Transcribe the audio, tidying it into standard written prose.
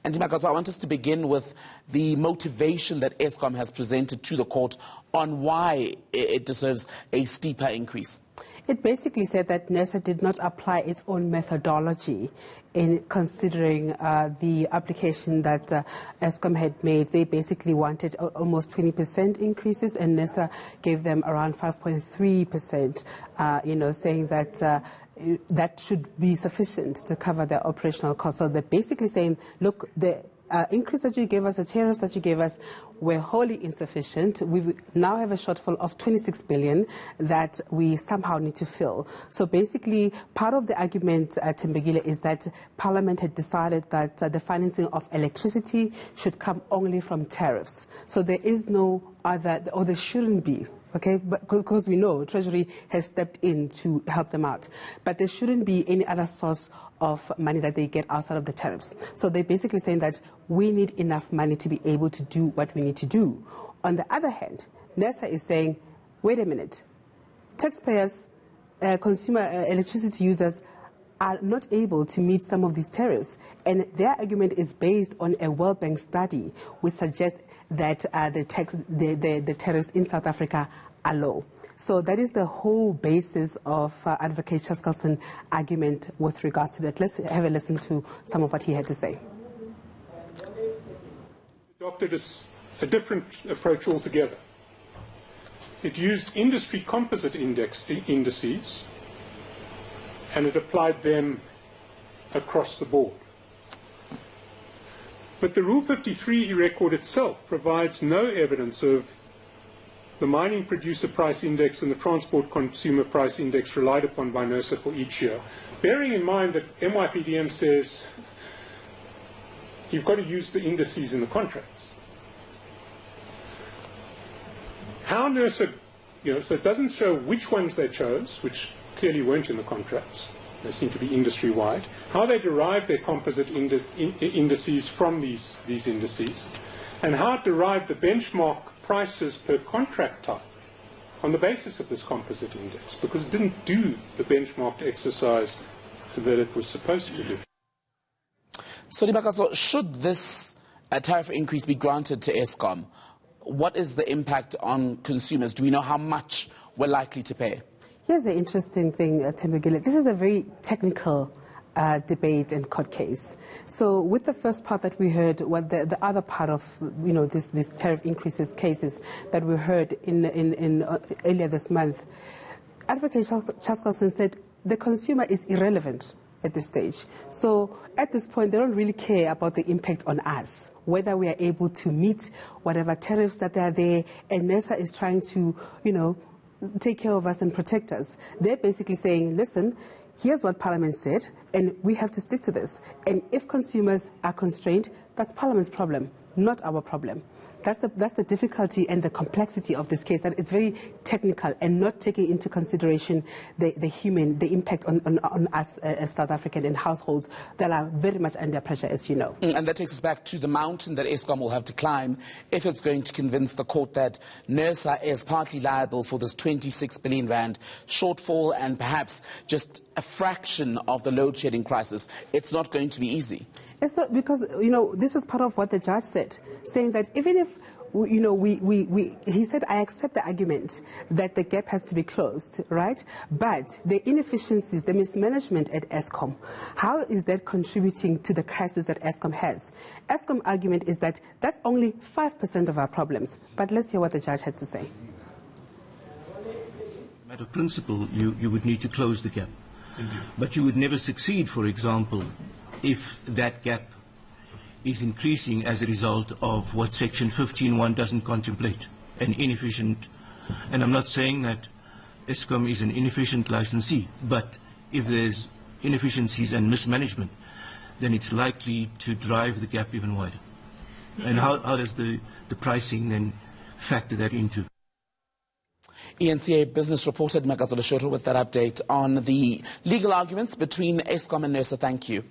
And Dimakazo, I want us to begin with the motivation that Eskom has presented to the court on why it deserves a steeper increase. It basically said that Nersa did not apply its own methodology in considering the application that Eskom had made. They basically wanted almost 20% increases, and Nersa gave them around 5.3%, saying that that should be sufficient to cover their operational costs. So they're basically saying, look, the increase that you gave us, the tariffs that you gave us, were wholly insufficient. We now have a shortfall of 26 billion that we somehow need to fill. So basically, part of the argument, Tembegile, is that Parliament had decided that the financing of electricity should come only from tariffs. So there is no other, or there shouldn't be. Okay, because we know Treasury has stepped in to help them out. But there shouldn't be any other source of money that they get outside of the tariffs. So they're basically saying that we need enough money to be able to do what we need to do. On the other hand, Nersa is saying, wait a minute, taxpayers, consumer electricity users are not able to meet some of these tariffs. And their argument is based on a World Bank study which suggests that the tariffs in South Africa are low. So that is the whole basis of Advocate Chaskalson's argument with regards to that. Let's have a listen to some of what he had to say. Adopted a different approach altogether. It used industry composite indices, and it applied them across the board. But the Rule 53 record itself provides no evidence of the mining producer price index and the transport consumer price index relied upon by Nersa for each year. Bearing in mind that MYPDM says you've got to use the indices in the contracts. How Nersa, so it doesn't show which ones they chose, which clearly weren't in the contracts. They seem to be industry-wide. How they derive their composite indices from these indices, and how it derived the benchmark prices per contract type on the basis of this composite index, because it didn't do the benchmarked exercise that it was supposed to do. So, Dimakazo, should this tariff increase be granted to Eskom, what is the impact on consumers? Do we know how much we're likely to pay? Here's the interesting thing, Tembegile. This is a very technical debate and court case. So with the first part that we heard, what the other part of this tariff increases cases that we heard in earlier this month, Advocate Chaskalson said the consumer is irrelevant at this stage. So at this point, they don't really care about the impact on us, whether we are able to meet whatever tariffs that are there, and Nersa is trying to, take care of us and protect us. They're basically saying, listen, here's what Parliament said, and we have to stick to this. And if consumers are constrained, that's Parliament's problem, not our problem. That's the difficulty and the complexity of this case, that it's very technical and not taking into consideration the impact on us as South African and households that are very much under pressure, as you know. And that takes us back to the mountain that Eskom will have to climb if it's going to convince the court that Nersa is partly liable for this 26 billion rand shortfall and perhaps just a fraction of the load shedding crisis. It's not going to be easy. It's not, because, this is part of what the judge said, saying that even if, he said, I accept the argument that the gap has to be closed, right? But the inefficiencies, the mismanagement at Eskom, how is that contributing to the crisis that Eskom has? Eskom's argument is that that's only 5% of our problems. But let's hear what the judge had to say. Matter of principle, you would need to close the gap. But you would never succeed, for example, if that gap is increasing as a result of what Section 15.1 doesn't contemplate, an inefficient, and I'm not saying that Eskom is an inefficient licensee, but if there's inefficiencies and mismanagement, then it's likely to drive the gap even wider. And how does the pricing then factor that into? ENCA business reporter Dimakazo with that update on the legal arguments between Eskom and Nersa. Thank you.